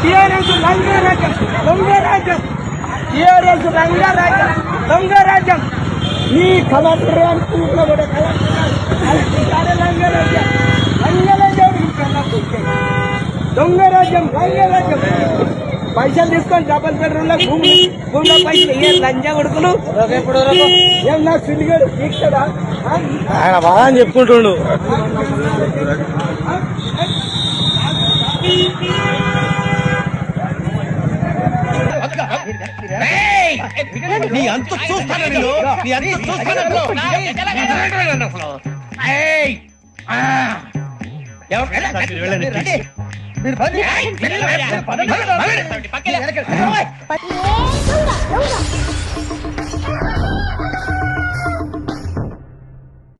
TRS రంగరాజ్యం, దొంగరాజ్యం, TRS రంగరాజ్యం, దొంగరాజ్యం. నీ collector అనుకుంటున్నా కూడా కలెక్టర్ రంగరాజ్యం, రంగరాజ్యం, దొంగరాజ్యం, రంగరాజ్యం. పైసలు తీసుకొని డబల్ బెడ్రూమ్లో భూమిలో పైసలు ఏ లంజా కొడుకులు ఏం నా సిలిగాడు తీస్తాడా ఆయన బాగా అని చెప్పుకుంటుండు. నీ అంత చూస్తాను మీరు